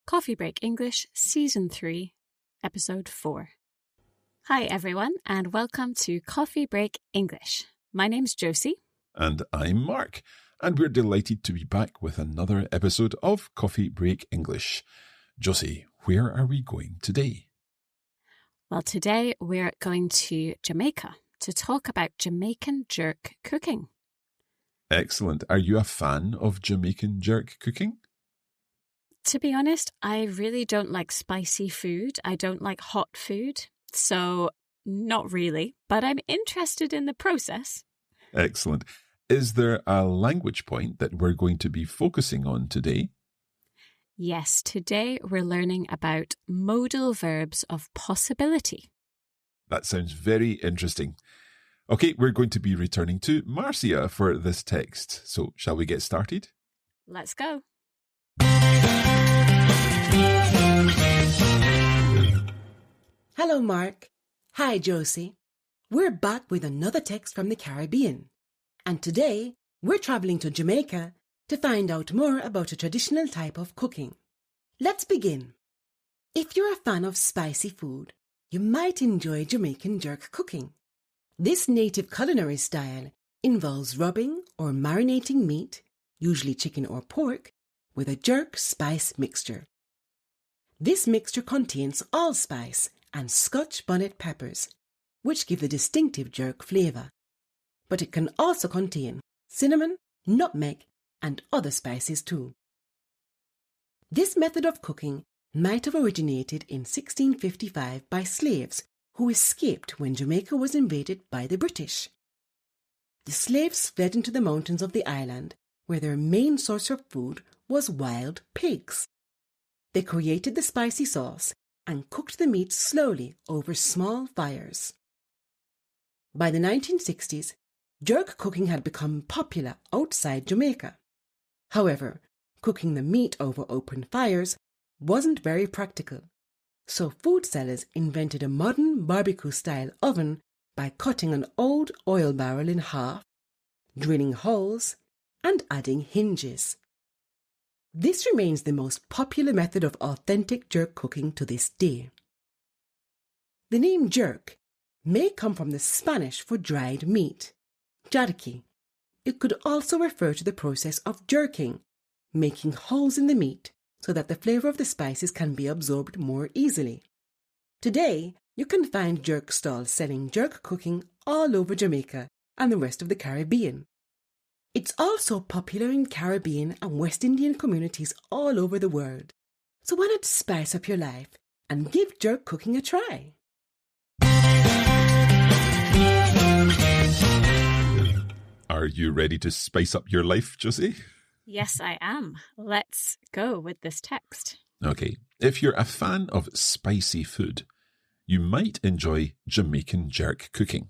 Coffee Break English, Season 3, Episode 4. Hi everyone, and welcome to Coffee Break English. My name's Josie. And I'm Mark, and we're delighted to be back with another episode of Coffee Break English. Josie, where are we going today? Well, today we're going to Jamaica to talk about Jamaican jerk cooking. Excellent. Are you a fan of Jamaican jerk cooking? To be honest, I really don't like spicy food. I don't like hot food. So, not really, but I'm interested in the process. Excellent. Is there a language point that we're going to be focusing on today? Yes, today we're learning about modal verbs of possibility. That sounds very interesting. Okay, we're going to be returning to Marcia for this text. So, shall we get started? Let's go. Hello, Mark. Hi, Josie. We're back with another text from the Caribbean. And today, we're traveling to Jamaica to find out more about a traditional type of cooking. Let's begin. If you're a fan of spicy food, you might enjoy Jamaican jerk cooking. This native culinary style involves rubbing or marinating meat, usually chicken or pork, with a jerk spice mixture. This mixture contains allspice and Scotch bonnet peppers, which give the distinctive jerk flavour. But it can also contain cinnamon, nutmeg, and other spices too. This method of cooking might have originated in 1655 by slaves who escaped when Jamaica was invaded by the British. The slaves fled into the mountains of the island, where their main source of food was wild pigs. They created the spicy sauce and cooked the meat slowly over small fires. By the 1960s, jerk cooking had become popular outside Jamaica. However, cooking the meat over open fires wasn't very practical, so food sellers invented a modern barbecue-style oven by cutting an old oil barrel in half, drilling holes, and adding hinges. This remains the most popular method of authentic jerk cooking to this day. The name jerk may come from the Spanish for dried meat, jarque. It could also refer to the process of jerking, making holes in the meat so that the flavour of the spices can be absorbed more easily. Today, you can find jerk stalls selling jerk cooking all over Jamaica and the rest of the Caribbean. It's also popular in Caribbean and West Indian communities all over the world. So why not spice up your life and give jerk cooking a try? Are you ready to spice up your life, Josie? Yes, I am. Let's go with this text. Okay, if you're a fan of spicy food, you might enjoy Jamaican jerk cooking.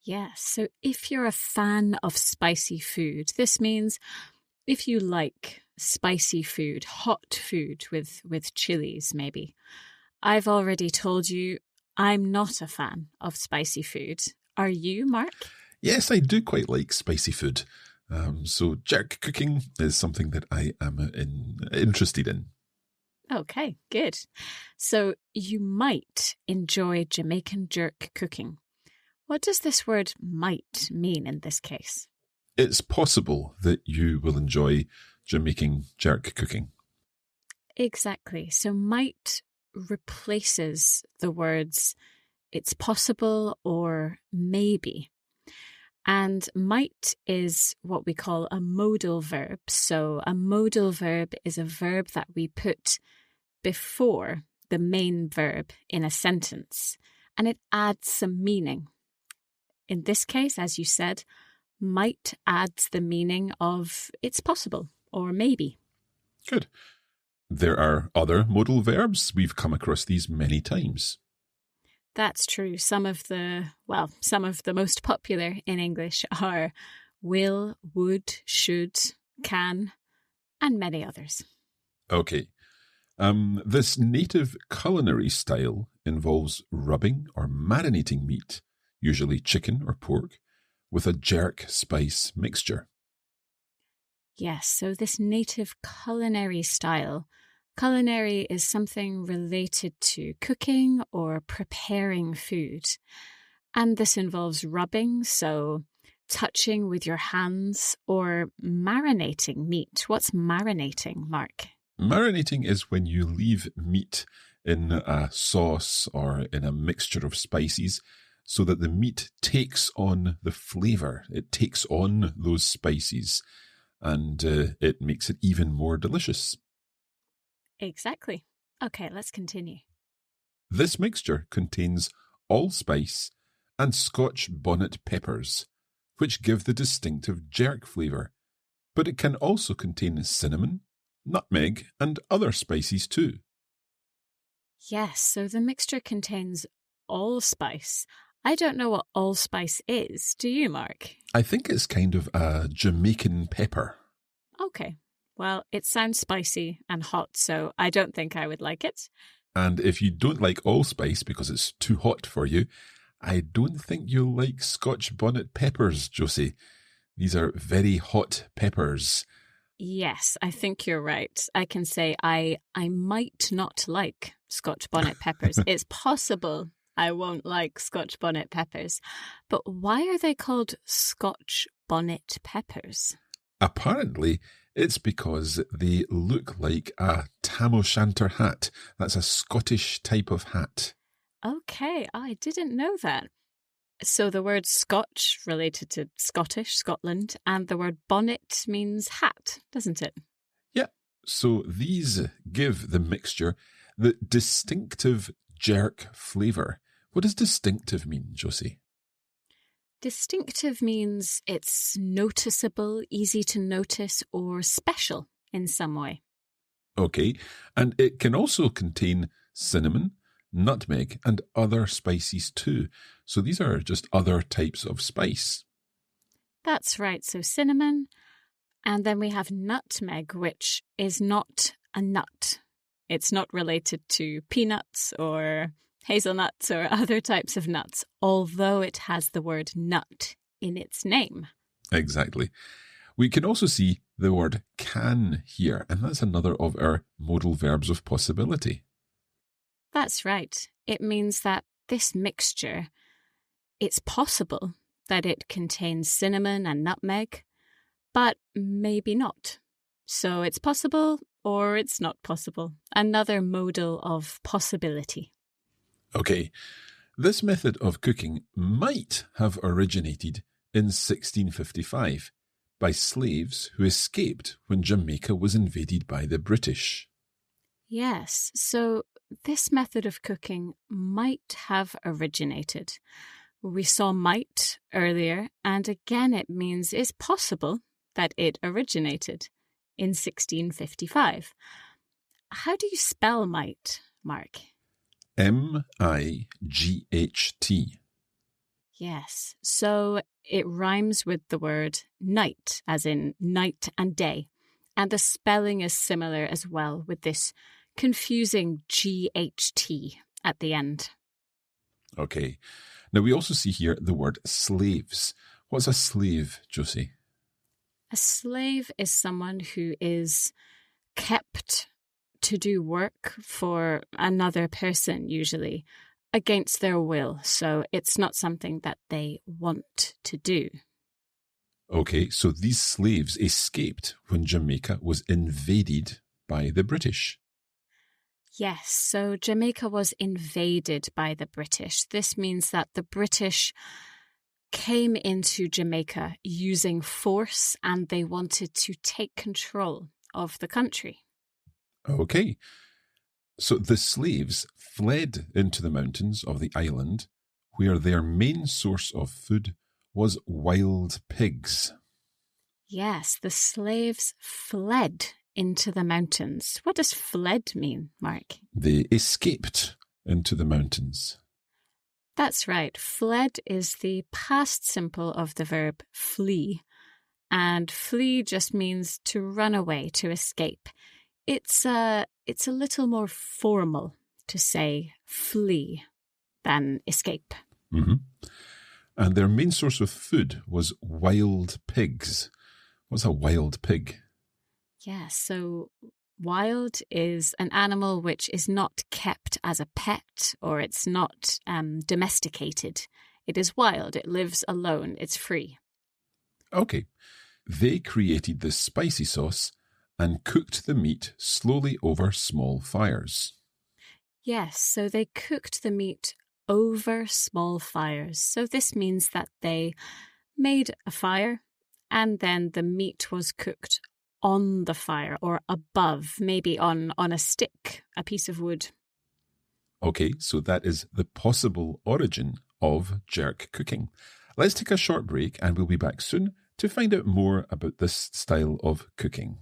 Yes, so if you're a fan of spicy food, this means if you like spicy food, hot food with chilies maybe. I've already told you I'm not a fan of spicy food. Are you, Mark? Yes, I do quite like spicy food. So jerk cooking is something that I am interested in. Okay, good. So you might enjoy Jamaican jerk cooking. What does this word might mean in this case? It's possible that you will enjoy Jamaican jerk cooking. Exactly. So might replaces the words it's possible or maybe. And might is what we call a modal verb. So a modal verb is a verb that we put before the main verb in a sentence, and it adds some meaning. In this case, as you said, might adds the meaning of it's possible or maybe. Good. There are other modal verbs. We've come across these many times. That's true. Some of the most popular in English are will, would, should, can, and many others. Okay. This native culinary style involves rubbing or marinating meat, usually chicken or pork, with a jerk spice mixture. Yes, so this native culinary style Culinary is something related to cooking or preparing food. And this involves rubbing, so touching with your hands, or marinating meat. What's marinating, Mark? Marinating is when you leave meat in a sauce or in a mixture of spices so that the meat takes on the flavour. It takes on those spices and it makes it even more delicious. Exactly. Okay, let's continue. This mixture contains allspice and Scotch bonnet peppers, which give the distinctive jerk flavour, but it can also contain cinnamon, nutmeg, and other spices too. Yes, so the mixture contains allspice. I don't know what allspice is. Do you, Mark? I think it's kind of a Jamaican pepper. Okay. Well, it sounds spicy and hot, so I don't think I would like it. And if you don't like allspice because it's too hot for you, I don't think you'll like Scotch bonnet peppers, Josie. These are very hot peppers. Yes, I think you're right. I can say I might not like Scotch bonnet peppers. It's possible I won't like Scotch bonnet peppers. But why are they called Scotch bonnet peppers? Apparently, it's because they look like a tam o' shanter hat. That's a Scottish type of hat. Okay, I didn't know that. So the word Scotch related to Scottish, Scotland, and the word bonnet means hat, doesn't it? Yeah, so these give the mixture the distinctive jerk flavour. What does distinctive mean, Josie? Distinctive means it's noticeable, easy to notice, or special in some way. Okay, and it can also contain cinnamon, nutmeg, and other spices too. So these are just other types of spice. That's right, so cinnamon, and then we have nutmeg, which is not a nut. It's not related to peanuts or hazelnuts or other types of nuts, although it has the word nut in its name. Exactly. We can also see the word can here, and that's another of our modal verbs of possibility. That's right. It means that this mixture, it's possible that it contains cinnamon and nutmeg, but maybe not. So it's possible or it's not possible. Another modal of possibility. Okay, this method of cooking might have originated in 1655 by slaves who escaped when Jamaica was invaded by the British. Yes, so this method of cooking might have originated. We saw might earlier, and again it means it's possible that it originated in 1655. How do you spell might, Mark? Might. Yes, so it rhymes with the word night, as in night and day. And the spelling is similar as well with this confusing GHT at the end. Okay. Now we also see here the word slaves. What's a slave, Josie? A slave is someone who is kept to do work for another person, usually, against their will. So it's not something that they want to do. Okay, so these slaves escaped when Jamaica was invaded by the British. Yes, so Jamaica was invaded by the British. This means that the British came into Jamaica using force and they wanted to take control of the country. Okay, so the slaves fled into the mountains of the island where their main source of food was wild pigs. Yes, the slaves fled into the mountains. What does fled mean, Mark? They escaped into the mountains. That's right. Fled is the past simple of the verb flee. And flee just means to run away, to escape. It's a little more formal to say flee than escape. Mm-hmm. And their main source of food was wild pigs. What's a wild pig? Yeah, so wild is an animal which is not kept as a pet or it's not domesticated. It is wild. It lives alone. It's free. Okay. They created this spicy sauce and cooked the meat slowly over small fires. Yes, so they cooked the meat over small fires. So this means that they made a fire and then the meat was cooked on the fire or above, maybe on a stick, a piece of wood. Okay, so that is the possible origin of jerk cooking. Let's take a short break and we'll be back soon to find out more about this style of cooking.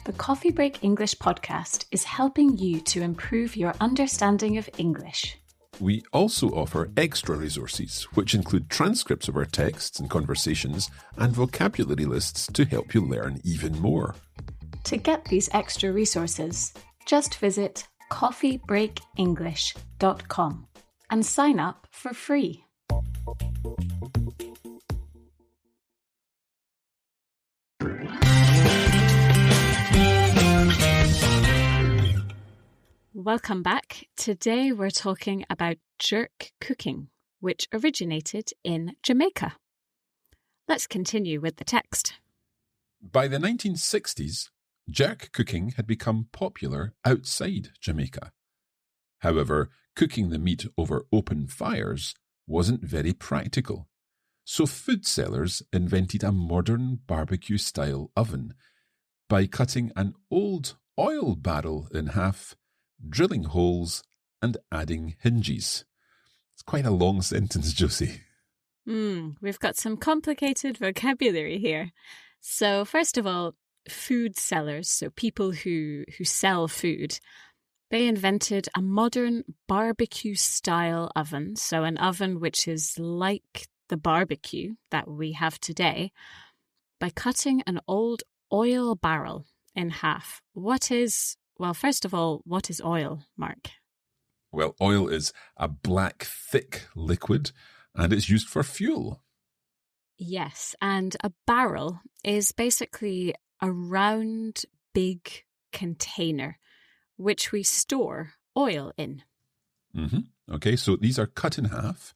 The Coffee Break English podcast is helping you to improve your understanding of English. We also offer extra resources, which include transcripts of our texts and conversations and vocabulary lists to help you learn even more. To get these extra resources, just visit coffeebreakenglish.com and sign up for free. Welcome back. Today we're talking about jerk cooking, which originated in Jamaica. Let's continue with the text. By the 1960s, jerk cooking had become popular outside Jamaica. However, cooking the meat over open fires wasn't very practical. So food sellers invented a modern barbecue-style oven by cutting an old oil barrel in half, drilling holes and adding hinges. It's quite a long sentence, Josie. We've got some complicated vocabulary here. So first of all, food sellers, so people who sell food, they invented a modern barbecue-style oven, so an oven which is like the barbecue that we have today, by cutting an old oil barrel in half. First of all, what is oil, Mark? Well, oil is a black, thick liquid, and it's used for fuel. Yes, and a barrel is basically a round, big container which we store oil in. Okay, so these are cut in half,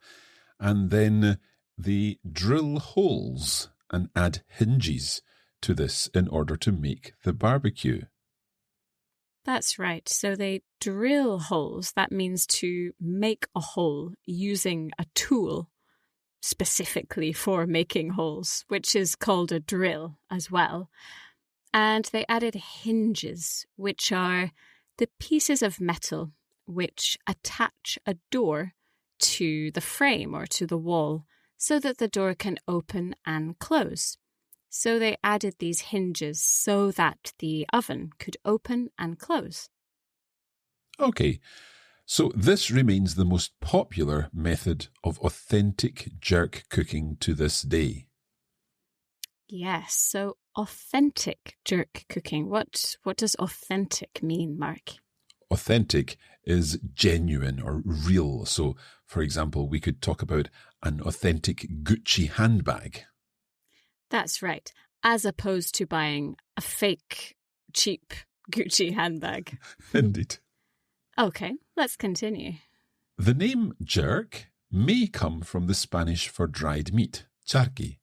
and then they drill holes and add hinges to this in order to make the barbecue. That's right. So they drill holes. That means to make a hole using a tool specifically for making holes, which is called a drill as well. And they added hinges, which are the pieces of metal which attach a door to the frame or to the wall so that the door can open and close. So they added these hinges so that the oven could open and close. Okay, so this remains the most popular method of authentic jerk cooking to this day. Yes, so authentic jerk cooking. What does authentic mean, Mark? Authentic is genuine or real. So, for example, we could talk about an authentic Gucci handbag. That's right, as opposed to buying a fake, cheap Gucci handbag. Indeed. Okay, let's continue. The name jerk may come from the Spanish for dried meat, charqui.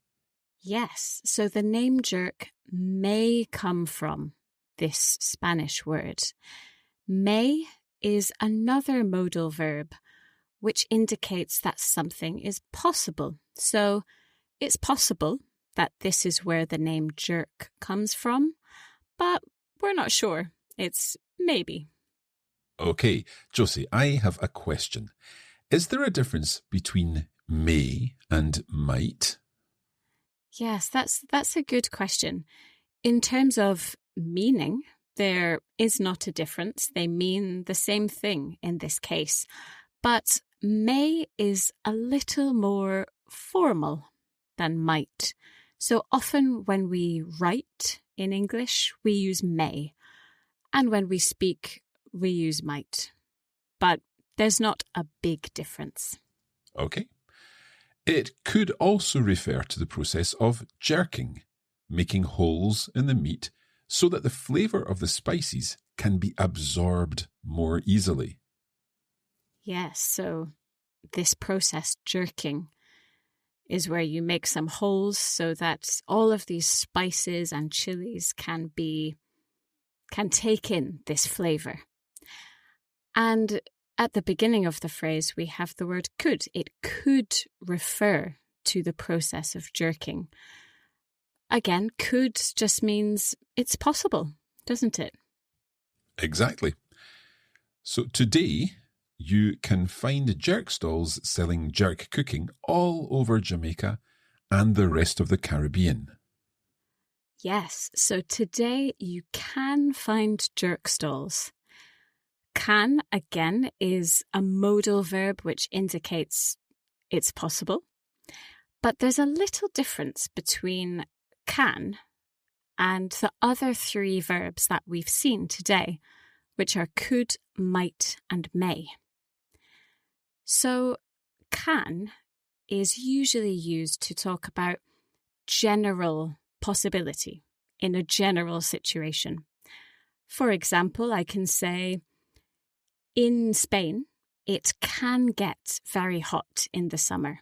Yes, so the name jerk may come from this Spanish word. May is another modal verb which indicates that something is possible. So it's possible that this is where the name jerk comes from, but we're not sure. It's maybe. Okay, Josie, I have a question. Is there a difference between may and might? Yes, that's a good question. In terms of meaning, there is not a difference. They mean the same thing in this case. But may is a little more formal than might. So often when we write in English, we use may. And when we speak, we use might. But there's not a big difference. Okay. It could also refer to the process of jerking, making holes in the meat so that the flavour of the spices can be absorbed more easily. Yes, so this process, jerking, is where you make some holes so that all of these spices and chilies can take in this flavour. And at the beginning of the phrase, we have the word could. It could refer to the process of jerking. Again, could just means it's possible, doesn't it? Exactly. So today, you can find jerk stalls selling jerk cooking all over Jamaica and the rest of the Caribbean. Yes, so today you can find jerk stalls. Can, again, is a modal verb which indicates it's possible. But there's a little difference between can and the other three verbs that we've seen today, which are could, might, and may. So can is usually used to talk about general possibility in a general situation. For example, I can say, in Spain, it can get very hot in the summer.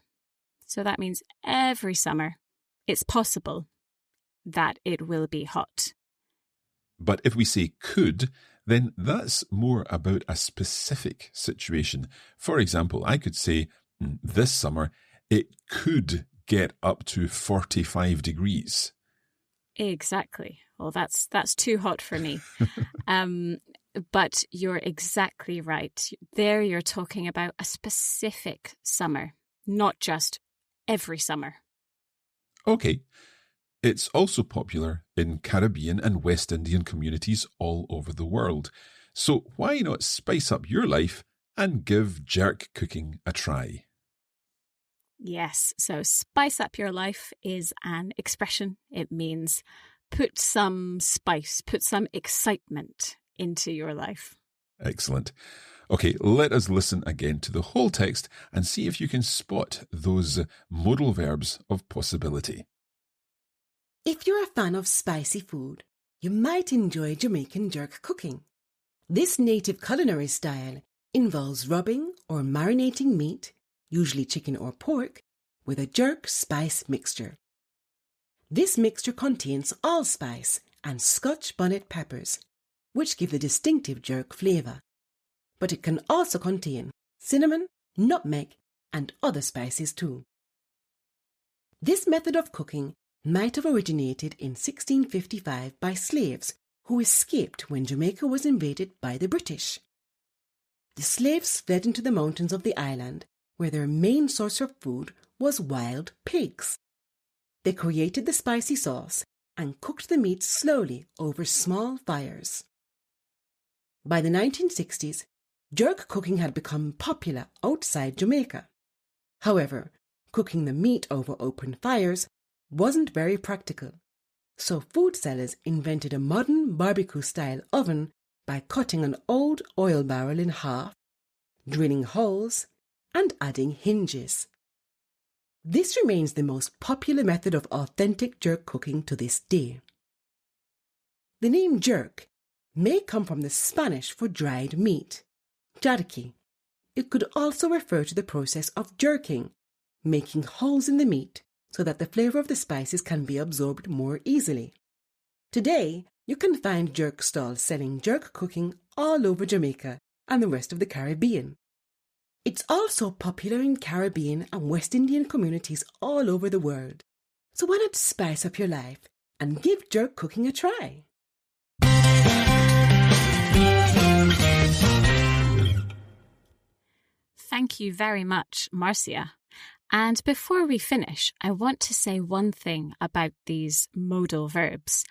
So that means every summer it's possible that it will be hot. But if we say could, then that's more about a specific situation. For example, I could say, this summer, it could get up to 45 degrees. Exactly. Well, that's too hot for me. But you're exactly right. There you're talking about a specific summer, not just every summer. Okay. It's also popular in Caribbean and West Indian communities all over the world. So why not spice up your life and give jerk cooking a try? Yes, so spice up your life is an expression. It means put some spice, put some excitement into your life. Excellent. Okay, let us listen again to the whole text and see if you can spot those modal verbs of possibility. If you're a fan of spicy food, you might enjoy Jamaican jerk cooking. This native culinary style involves rubbing or marinating meat, usually chicken or pork, with a jerk spice mixture. This mixture contains allspice and Scotch bonnet peppers, which give the distinctive jerk flavour. But it can also contain cinnamon, nutmeg, and other spices too. This method of cooking might have originated in 1655 by slaves who escaped when Jamaica was invaded by the British. The slaves fled into the mountains of the island, where their main source of food was wild pigs. They created the spicy sauce and cooked the meat slowly over small fires. By the 1960s, jerk cooking had become popular outside Jamaica. However, cooking the meat over open fires wasn't very practical, so food sellers invented a modern barbecue-style oven by cutting an old oil barrel in half, drilling holes, and adding hinges. This remains the most popular method of authentic jerk cooking to this day. The name jerk may come from the Spanish for dried meat, jarque. It could also refer to the process of jerking, making holes in the meat so that the flavour of the spices can be absorbed more easily. Today, you can find jerk stalls selling jerk cooking all over Jamaica and the rest of the Caribbean. It's also popular in Caribbean and West Indian communities all over the world. So why not spice up your life and give jerk cooking a try? Thank you very much, Marcia. And before we finish, I want to say one thing about these modal verbs.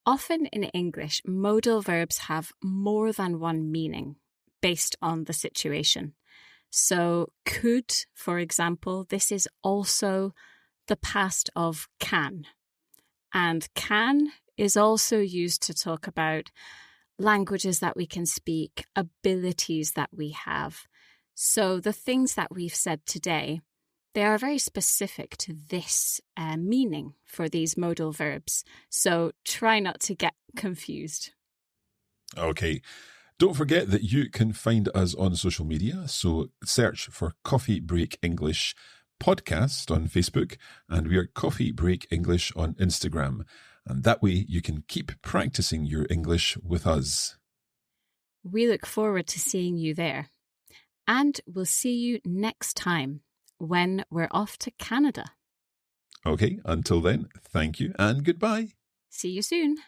Often in English, modal verbs have more than one meaning based on the situation. So could, for example, this is also the past of can. And can is also used to talk about languages that we can speak, abilities that we have. So the things that we've said today, They are very specific to this meaning for these modal verbs, so try not to get confused. Okay. Don't forget that you can find us on social media, so search for Coffee Break English Podcast on Facebook, and we are Coffee Break English on Instagram. And that way you can keep practicing your English with us. We look forward to seeing you there. And we'll see you next time when we're off to Canada. Okay, until then, thank you and goodbye. See you soon.